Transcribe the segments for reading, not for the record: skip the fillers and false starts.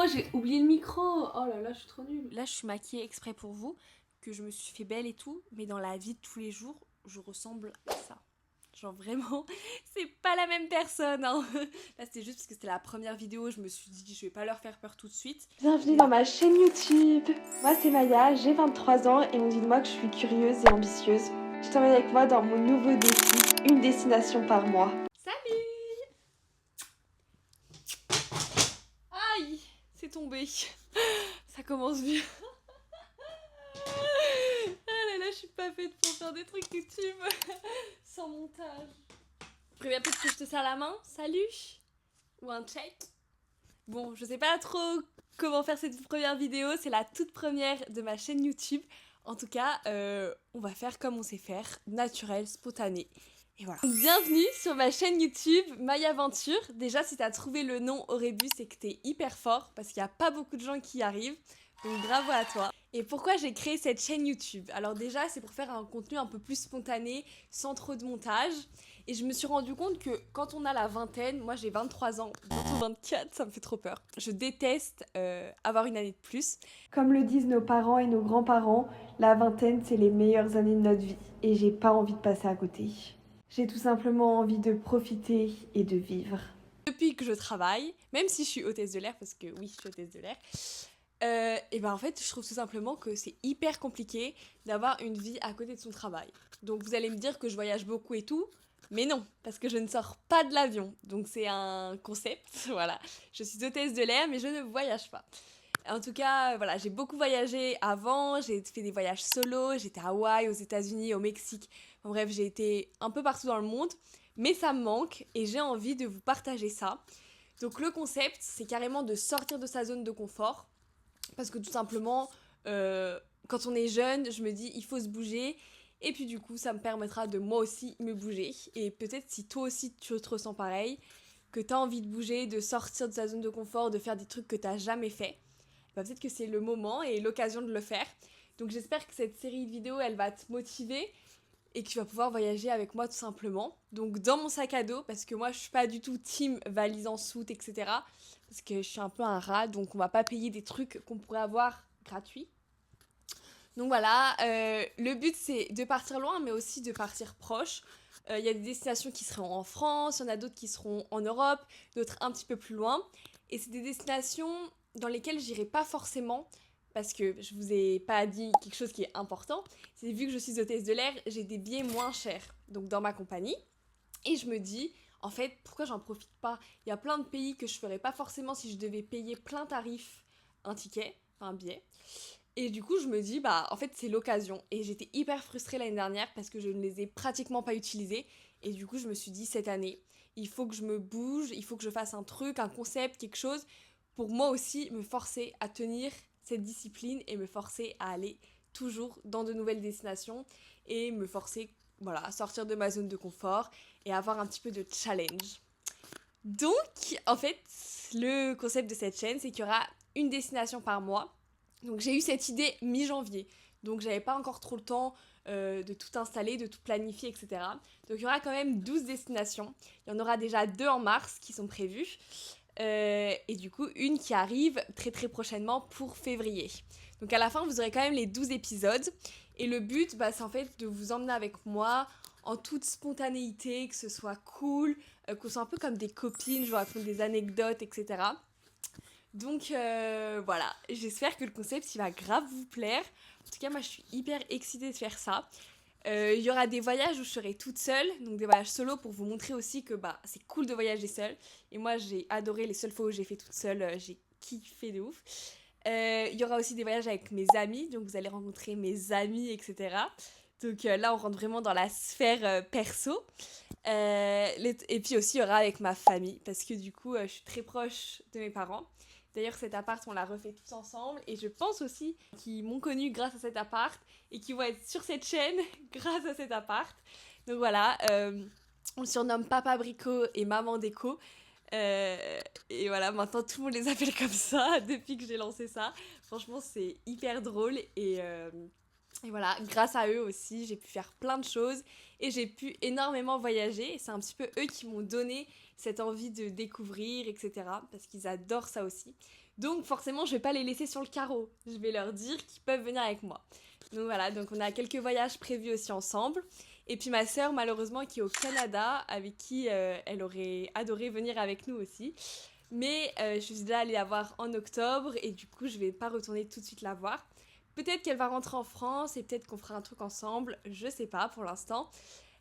j'ai oublié le micro. Oh là là, je suis trop nulle. Là, je suis maquillée exprès pour vous, que je me suis fait belle et tout, mais dans la vie de tous les jours, je ressemble à ça. Genre vraiment, c'est pas la même personne, hein. Là, c'était juste parce que c'était la première vidéo, je me suis dit, je vais pas leur faire peur tout de suite. Bienvenue dans ma chaîne YouTube. Moi c'est Maya, j'ai 23 ans et on dit de moi que je suis curieuse et ambitieuse. Je t'emmène avec moi dans mon nouveau défi, une destination par mois. Salut! Aïe! C'est tombé. Ça commence bien. Ah là là, je suis pas faite pour faire des trucs YouTube sans montage. Préviens peut-être que je te serre la main. Salut! Ou un check. Bon, je sais pas trop comment faire cette première vidéo. C'est la toute première de ma chaîne YouTube. En tout cas, on va faire comme on sait faire, naturel, spontané. Et voilà. Bienvenue sur ma chaîne YouTube Maya Aventure. Déjà, si t'as trouvé le nom au début, c'est que t'es hyper fort parce qu'il n'y a pas beaucoup de gens qui y arrivent. Donc bravo à toi. Et pourquoi j'ai créé cette chaîne YouTube? Alors déjà, c'est pour faire un contenu un peu plus spontané, sans trop de montage. Et je me suis rendu compte que quand on a la vingtaine, moi j'ai 23 ans, bientôt 24, ça me fait trop peur. Je déteste avoir une année de plus. Comme le disent nos parents et nos grands-parents, la vingtaine c'est les meilleures années de notre vie et j'ai pas envie de passer à côté. J'ai tout simplement envie de profiter et de vivre. Depuis que je travaille, même si je suis hôtesse de l'air, parce que oui, je suis hôtesse de l'air, et ben en fait, je trouve tout simplement que c'est hyper compliqué d'avoir une vie à côté de son travail. Donc vous allez me dire que je voyage beaucoup et tout, mais non, parce que je ne sors pas de l'avion. Donc c'est un concept, voilà. Je suis hôtesse de l'air, mais je ne voyage pas. En tout cas, voilà, j'ai beaucoup voyagé avant, j'ai fait des voyages solo, j'étais à Hawaï, aux États-Unis, au Mexique. En bref, j'ai été un peu partout dans le monde, mais ça me manque et j'ai envie de vous partager ça. Donc le concept, c'est carrément de sortir de sa zone de confort. Parce que tout simplement, quand on est jeune, je me dis, il faut se bouger. Et puis du coup, ça me permettra de moi aussi me bouger. Et peut-être si toi aussi tu te ressens pareil, que tu as envie de bouger, de sortir de ta zone de confort, de faire des trucs que tu n'as jamais fait, bah peut-être que c'est le moment et l'occasion de le faire. Donc j'espère que cette série de vidéos, elle va te motiver et que tu vas pouvoir voyager avec moi tout simplement. Donc dans mon sac à dos, parce que moi je suis pas du tout team valise en soute, etc. Parce que je suis un peu un rat, donc on va pas payer des trucs qu'on pourrait avoir gratuits. Donc voilà, le but c'est de partir loin, mais aussi de partir proche. Il y a des destinations qui seront en France, il y en a d'autres qui seront en Europe, d'autres un petit peu plus loin. Et c'est des destinations dans lesquelles j'irai pas forcément, parce que je vous ai pas dit quelque chose qui est important. C'est vu que je suis hôtesse de l'air, j'ai des billets moins chers, donc dans ma compagnie. Et je me dis, en fait, pourquoi j'en profite pas? Il y a plein de pays que je ferais pas forcément si je devais payer plein tarif un ticket, un billet. Et du coup, je me dis, bah, en fait, c'est l'occasion. Et j'étais hyper frustrée l'année dernière parce que je ne les ai pratiquement pas utilisés. Et du coup, je me suis dit, cette année, il faut que je me bouge, il faut que je fasse un truc, un concept, quelque chose, pour moi aussi me forcer à tenir cette discipline et me forcer à aller toujours dans de nouvelles destinations et me forcer, voilà, à sortir de ma zone de confort et avoir un petit peu de challenge. Donc, en fait, le concept de cette chaîne, c'est qu'il y aura une destination par mois. Donc j'ai eu cette idée mi-janvier, donc j'avais pas encore trop le temps de tout installer, de tout planifier, etc. Donc il y aura quand même 12 destinations. Il y en aura déjà 2 en mars qui sont prévues. Et du coup, une qui arrive très très prochainement pour février. Donc à la fin, vous aurez quand même les 12 épisodes. Et le but, bah, c'est en fait de vous emmener avec moi en toute spontanéité, que ce soit cool, qu'on soit un peu comme des copines, je vous raconte des anecdotes, etc. Donc voilà, j'espère que le concept il va grave vous plaire. En tout cas, moi je suis hyper excitée de faire ça. Il y aura des voyages où je serai toute seule, donc des voyages solo pour vous montrer aussi que bah, c'est cool de voyager seule. Et moi j'ai adoré les seules fois où j'ai fait toute seule, j'ai kiffé de ouf. Il y aura aussi des voyages avec mes amis, donc vous allez rencontrer mes amis, etc. Donc là on rentre vraiment dans la sphère perso. Et puis aussi il y aura avec ma famille, parce que du coup je suis très proche de mes parents. D'ailleurs, cet appart, on l'a refait tous ensemble. Et je pense aussi qu'ils m'ont connue grâce à cet appart et qu'ils vont être sur cette chaîne grâce à cet appart. Donc voilà, on le surnomme Papa Brico et Maman Déco. Et voilà, maintenant tout le monde les appelle comme ça depuis que j'ai lancé ça. Franchement, c'est hyper drôle Et voilà, grâce à eux aussi, j'ai pu faire plein de choses et j'ai pu énormément voyager. Et c'est un petit peu eux qui m'ont donné cette envie de découvrir, etc. Parce qu'ils adorent ça aussi. Donc forcément, je vais pas les laisser sur le carreau. Je vais leur dire qu'ils peuvent venir avec moi. Donc voilà, donc on a quelques voyages prévus aussi ensemble. Et puis ma sœur, malheureusement, qui est au Canada, avec qui elle aurait adoré venir avec nous aussi. Mais je suis déjà allée la voir en octobre et du coup, je vais pas retourner tout de suite la voir. Peut-être qu'elle va rentrer en France et peut-être qu'on fera un truc ensemble, je sais pas pour l'instant.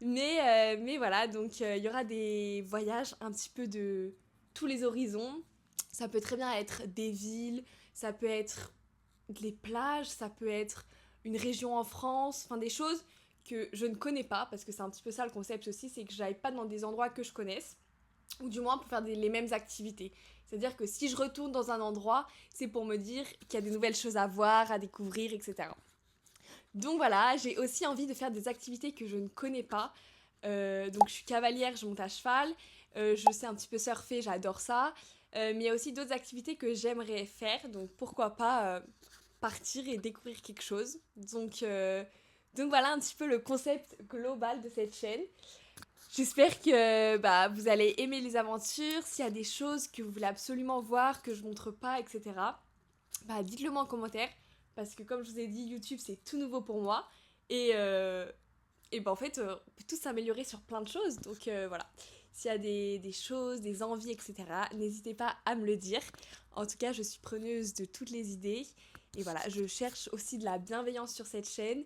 Mais voilà, donc il y aura des voyages un petit peu de tous les horizons. Ça peut très bien être des villes, ça peut être les plages, ça peut être une région en France, enfin des choses que je ne connais pas, parce que c'est un petit peu ça le concept aussi, c'est que j'aille pas dans des endroits que je connaisse, ou du moins pour faire les mêmes activités. C'est-à-dire que si je retourne dans un endroit, c'est pour me dire qu'il y a des nouvelles choses à voir, à découvrir, etc. Donc voilà, j'ai aussi envie de faire des activités que je ne connais pas. Donc je suis cavalière, je monte à cheval, je sais un petit peu surfer, j'adore ça. Mais il y a aussi d'autres activités que j'aimerais faire, donc pourquoi pas partir et découvrir quelque chose. Donc voilà un petit peu le concept global de cette chaîne. J'espère que vous allez aimer les aventures. S'il y a des choses que vous voulez absolument voir, que je montre pas, etc. Dites-le moi en commentaire. Parce que comme je vous ai dit, YouTube c'est tout nouveau pour moi. En fait, on peut tous s'améliorer sur plein de choses. Donc voilà. S'il y a des choses, des envies, etc., n'hésitez pas à me le dire. En tout cas, je suis preneuse de toutes les idées. Et voilà, je cherche aussi de la bienveillance sur cette chaîne.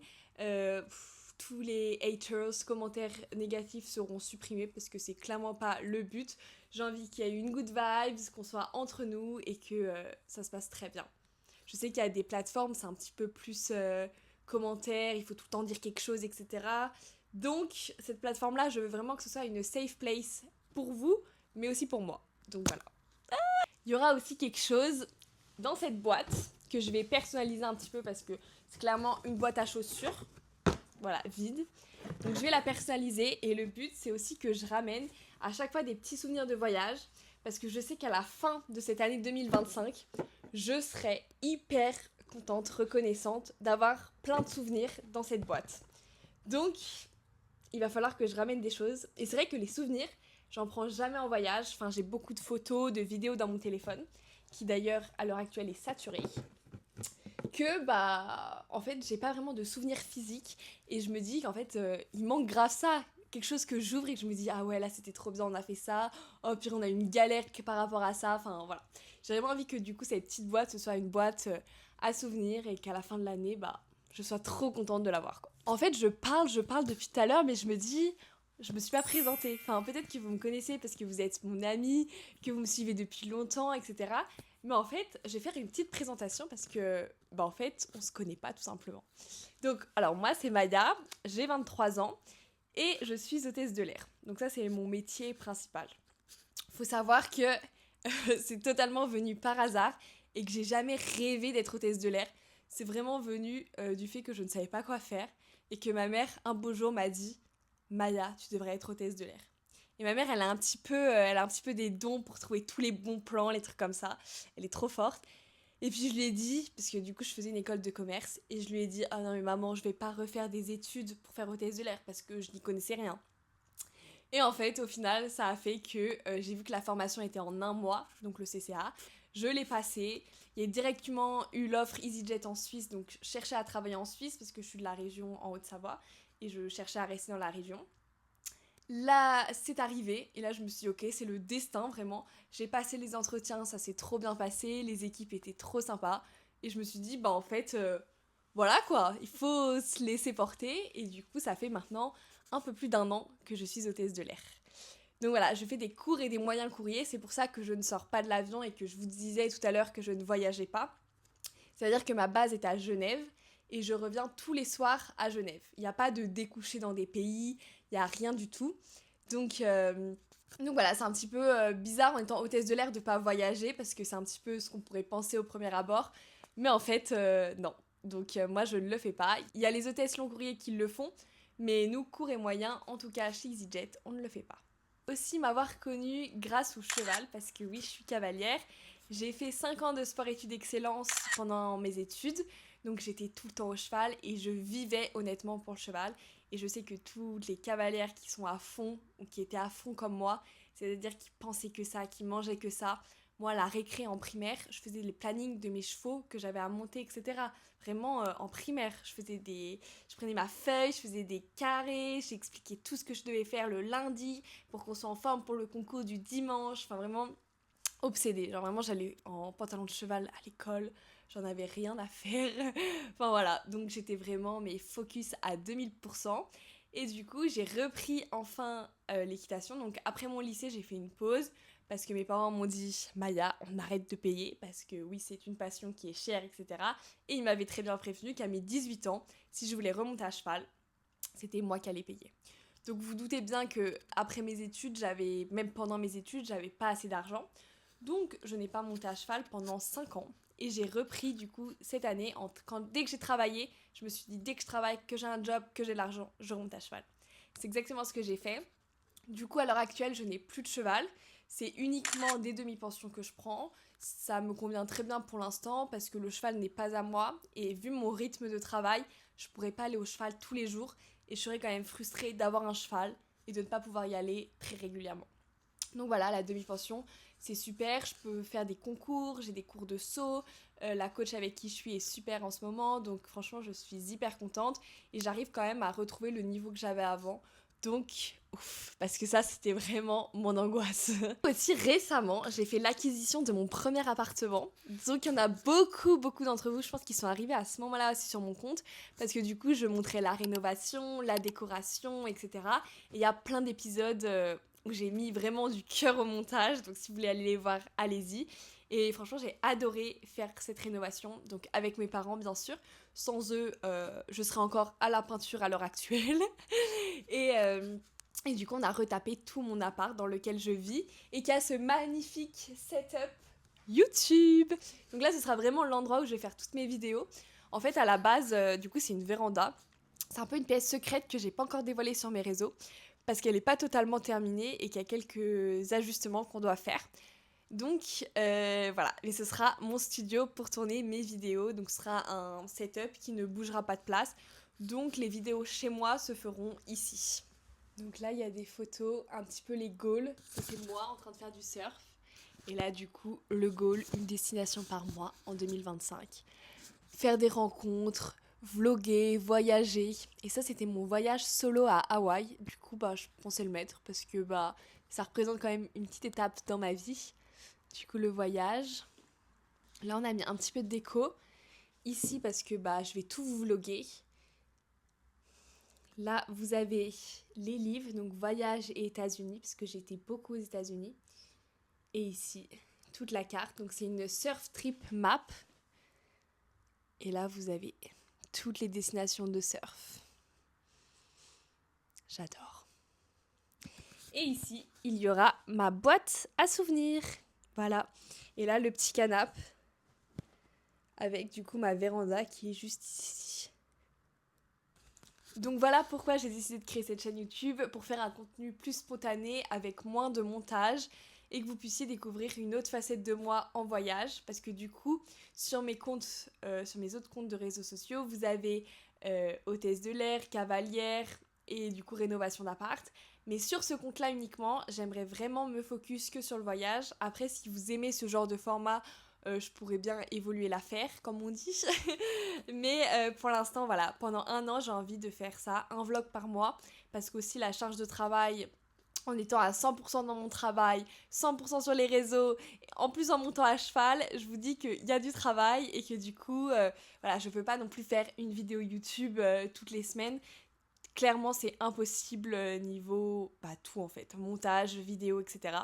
Tous les haters, commentaires négatifs seront supprimés parce que c'est clairement pas le but. J'ai envie qu'il y ait une good vibes, qu'on soit entre nous et que ça se passe très bien. Je sais qu'il y a des plateformes, c'est un petit peu plus commentaires, il faut tout le temps dire quelque chose, etc. Donc, cette plateforme-là, je veux vraiment que ce soit une safe place pour vous, mais aussi pour moi. Donc voilà. Il y aura aussi quelque chose dans cette boîte que je vais personnaliser un petit peu parce que c'est clairement une boîte à chaussures. Voilà, vide. Donc je vais la personnaliser et le but c'est aussi que je ramène à chaque fois des petits souvenirs de voyage parce que je sais qu'à la fin de cette année 2025, je serai hyper contente, reconnaissante d'avoir plein de souvenirs dans cette boîte. Donc il va falloir que je ramène des choses et c'est vrai que les souvenirs, j'en prends jamais en voyage. Enfin, j'ai beaucoup de photos, de vidéos dans mon téléphone qui d'ailleurs à l'heure actuelle est saturé. Que en fait j'ai pas vraiment de souvenirs physiques et je me dis qu'en fait il manque grave ça, quelque chose que j'ouvre et que je me dis ah ouais là c'était trop bien, on a fait ça, oh puis on a eu une galère que par rapport à ça, enfin voilà, j'ai vraiment envie que du coup cette petite boîte ce soit une boîte à souvenirs et qu'à la fin de l'année je sois trop contente de l'avoir quoi. En fait je parle depuis tout à l'heure mais je me dis je me suis pas présentée, enfin peut-être que vous me connaissez parce que vous êtes mon amie, que vous me suivez depuis longtemps, etc. Mais en fait, je vais faire une petite présentation parce que, en fait, on se connaît pas tout simplement. Donc, alors moi, c'est Maya, j'ai 23 ans et je suis hôtesse de l'air. Donc ça, c'est mon métier principal. Faut savoir que c'est totalement venu par hasard et que j'ai jamais rêvé d'être hôtesse de l'air. C'est vraiment venu du fait que je ne savais pas quoi faire et que ma mère, un beau jour, m'a dit « Maya, tu devrais être hôtesse de l'air ». Et ma mère, elle a un petit peu des dons pour trouver tous les bons plans, les trucs comme ça. Elle est trop forte. Et puis je lui ai dit, parce que du coup je faisais une école de commerce, et je lui ai dit, ah non mais maman, je vais pas refaire des études pour faire hôtesse de l'air parce que je n'y connaissais rien. Et en fait, au final, ça a fait que j'ai vu que la formation était en un mois, donc le CCA. Je l'ai passé. Il y a directement eu l'offre EasyJet en Suisse, donc je cherchais à travailler en Suisse parce que je suis de la région en Haute-Savoie et je cherchais à rester dans la région. Là, c'est arrivé, et là je me suis dit, ok, c'est le destin vraiment. J'ai passé les entretiens, ça s'est trop bien passé, les équipes étaient trop sympas, et je me suis dit, en fait, voilà quoi, il faut se laisser porter, et du coup, ça fait maintenant un peu plus d'un an que je suis hôtesse de l'air. Donc voilà, je fais des cours et des moyens courriers, c'est pour ça que je ne sors pas de l'avion et que je vous disais tout à l'heure que je ne voyageais pas. C'est-à-dire que ma base est à Genève, et je reviens tous les soirs à Genève. Il n'y a pas de découcher dans des pays, il n'y a rien du tout. Donc voilà, c'est un petit peu bizarre en étant hôtesse de l'air de pas voyager parce que c'est un petit peu ce qu'on pourrait penser au premier abord. Mais en fait, non. Donc moi, je ne le fais pas. Il y a les hôtesses long courrier qui le font, mais nous, court et moyen, en tout cas chez EasyJet, on ne le fait pas. Aussi m'avoir connue grâce au cheval parce que oui, je suis cavalière. J'ai fait 5 ans de sport-études excellence pendant mes études. Donc j'étais tout le temps au cheval et je vivais honnêtement pour le cheval. Et je sais que toutes les cavalières qui sont à fond ou qui étaient à fond comme moi, c'est-à-dire qui pensaient que ça, qui mangeaient que ça. Moi, la récré en primaire, je faisais les plannings de mes chevaux que j'avais à monter, etc. Vraiment, en primaire, je prenais ma feuille, je faisais des carrés, j'expliquais tout ce que je devais faire le lundi pour qu'on soit en forme pour le concours du dimanche. Enfin, vraiment obsédée. Genre, vraiment, j'allais en pantalon de cheval à l'école, j'en avais rien à faire. Enfin, voilà. Donc, j'étais vraiment, mais focus à 2000%. Et du coup, j'ai repris enfin l'équitation. Donc, après mon lycée, j'ai fait une pause parce que mes parents m'ont dit Maya, on arrête de payer parce que oui, c'est une passion qui est chère, etc. Et ils m'avaient très bien prévenu qu'à mes 18 ans, si je voulais remonter à cheval, c'était moi qui allais payer. Donc vous doutez bien que après mes études, même pendant mes études, j'avais pas assez d'argent. Donc je n'ai pas monté à cheval pendant 5 ans. Et j'ai repris du coup cette année, dès que j'ai travaillé, je me suis dit dès que je travaille, que j'ai un job, que j'ai de l'argent, je remonte à cheval. C'est exactement ce que j'ai fait. Du coup, à l'heure actuelle, je n'ai plus de cheval. C'est uniquement des demi-pensions que je prends. Ça me convient très bien pour l'instant parce que le cheval n'est pas à moi. Et vu mon rythme de travail, je pourrais pas aller au cheval tous les jours. Et je serais quand même frustrée d'avoir un cheval et de ne pas pouvoir y aller très régulièrement. Donc voilà, la demi-pension, c'est super. Je peux faire des concours, j'ai des cours de saut. La coach avec qui je suis est super en ce moment. Donc franchement, je suis hyper contente. Et j'arrive quand même à retrouver le niveau que j'avais avant. Donc, ouf, parce que ça, c'était vraiment mon angoisse. Aussi récemment, j'ai fait l'acquisition de mon premier appartement. Donc, il y en a beaucoup d'entre vous, je pense, qui sont arrivés à ce moment-là aussi sur mon compte. Parce que du coup, je montrais la rénovation, la décoration, etc. Et il y a plein d'épisodes où j'ai mis vraiment du cœur au montage. Donc, si vous voulez aller les voir, allez-y. Et franchement, j'ai adoré faire cette rénovation. Donc, avec mes parents, bien sûr. Sans eux, je serais encore à la peinture à l'heure actuelle. Et du coup, on a retapé tout mon appart dans lequel je vis et qui a ce magnifique setup YouTube. Donc là, ce sera vraiment l'endroit où je vais faire toutes mes vidéos. En fait, à la base, du coup, c'est une véranda. C'est un peu une pièce secrète que j'ai pas encore dévoilée sur mes réseaux parce qu'elle n'est pas totalement terminée et qu'il y a quelques ajustements qu'on doit faire. Donc voilà, et ce sera mon studio pour tourner mes vidéos. Donc ce sera un setup qui ne bougera pas de place. Donc les vidéos chez moi se feront ici. Donc là, il y a des photos, un petit peu les goals. C'était moi en train de faire du surf. Et là, du coup, le goal, une destination par mois en 2025. Faire des rencontres, vlogger, voyager. Et ça, c'était mon voyage solo à Hawaï. Du coup, je pensais le mettre parce que ça représente quand même une petite étape dans ma vie. Du coup, le voyage. Là, on a mis un petit peu de déco. Ici, parce que je vais tout vous vlogger. Là, vous avez les livres, donc Voyage et États-Unis, parce que j'ai été beaucoup aux États-Unis. Et ici, toute la carte. Donc, c'est une surf trip map. Et là, vous avez toutes les destinations de surf. J'adore. Et ici, il y aura ma boîte à souvenirs. Voilà. Et là, le petit canapé avec du coup ma véranda qui est juste ici. Donc voilà pourquoi j'ai décidé de créer cette chaîne YouTube, pour faire un contenu plus spontané avec moins de montage et que vous puissiez découvrir une autre facette de moi en voyage, parce que du coup sur mes comptes, sur mes autres comptes de réseaux sociaux, vous avez hôtesse de l'air, cavalière et du coup rénovation d'appart. Mais sur ce compte-là uniquement, j'aimerais vraiment me focus que sur le voyage. Après, si vous aimez ce genre de format, je pourrais bien évoluer l'affaire, comme on dit. Mais pour l'instant, voilà, pendant 1 an, j'ai envie de faire ça, un vlog par mois, parce qu'aussi la charge de travail, en étant à 100% dans mon travail, 100% sur les réseaux, en plus en montant à cheval, je vous dis qu'il y a du travail et que du coup, voilà, je peux pas non plus faire une vidéo YouTube toutes les semaines. Clairement, c'est impossible niveau tout en fait, montage, vidéo, etc.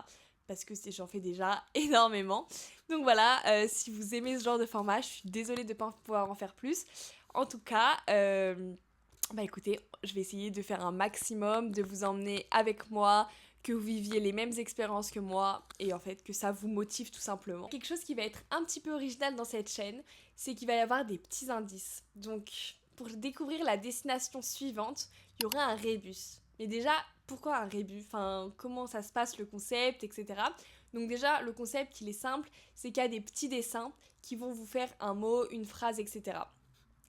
Parce que j'en fais déjà énormément. Donc voilà, si vous aimez ce genre de format, je suis désolée de ne pas pouvoir en faire plus. En tout cas, écoutez, je vais essayer de faire un maximum, de vous emmener avec moi, que vous viviez les mêmes expériences que moi et en fait que ça vous motive tout simplement. Quelque chose qui va être un petit peu original dans cette chaîne, c'est qu'il va y avoir des petits indices. Donc pour découvrir la destination suivante, il y aura un rébus. Mais déjà, pourquoi un rébus ? Enfin, comment ça se passe, le concept, etc. Donc déjà, le concept, il est simple, c'est qu'il y a des petits dessins qui vont vous faire un mot, une phrase, etc.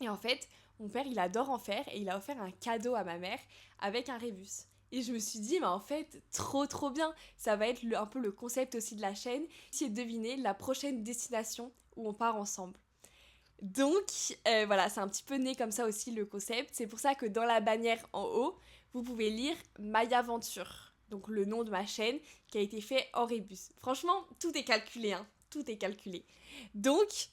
Et en fait, mon père, il adore en faire et il a offert un cadeau à ma mère avec un rébus. Et je me suis dit, mais en fait, trop bien. Ça va être un peu le concept aussi de la chaîne. Essayez de deviner la prochaine destination où on part ensemble. Donc voilà, c'est un petit peu né comme ça aussi le concept. C'est pour ça que dans la bannière en haut, vous pouvez lire Mayaventure, donc le nom de ma chaîne qui a été fait en rébus. Franchement, tout est calculé, hein, tout est calculé. Donc,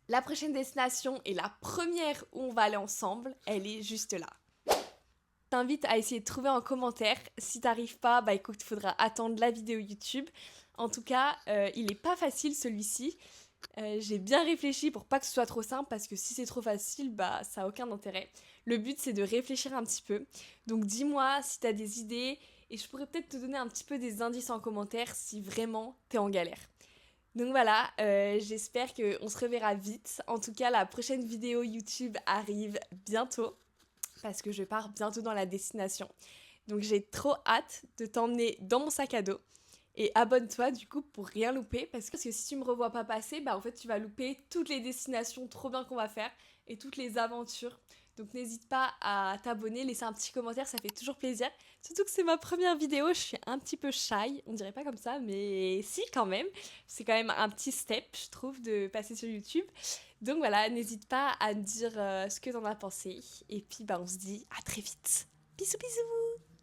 la prochaine destination et la première où on va aller ensemble, elle est juste là. Je t'invite à essayer de trouver en commentaire. Si t'arrives pas, bah écoute, il faudra attendre la vidéo YouTube. En tout cas, il est pas facile celui-ci. J'ai bien réfléchi pour pas que ce soit trop simple parce que si c'est trop facile, bah ça a aucun intérêt. Le but c'est de réfléchir un petit peu. Donc dis-moi si t'as des idées et je pourrais peut-être te donner un petit peu des indices en commentaire si vraiment t'es en galère. Donc voilà, j'espère qu'on se reverra vite. En tout cas, la prochaine vidéo YouTube arrive bientôt parce que je pars bientôt dans la destination. Donc j'ai trop hâte de t'emmener dans mon sac à dos. Et abonne-toi du coup pour rien louper parce que si tu me revois pas passer, bah en fait tu vas louper toutes les destinations trop bien qu'on va faire et toutes les aventures. Donc n'hésite pas à t'abonner, laisser un petit commentaire, ça fait toujours plaisir. Surtout que c'est ma première vidéo, je suis un petit peu shy, on dirait pas comme ça, mais si quand même. C'est quand même un petit step, je trouve, de passer sur YouTube. Donc voilà, n'hésite pas à me dire ce que t'en as pensé. Et puis bah on se dit à très vite. Bisous bisous.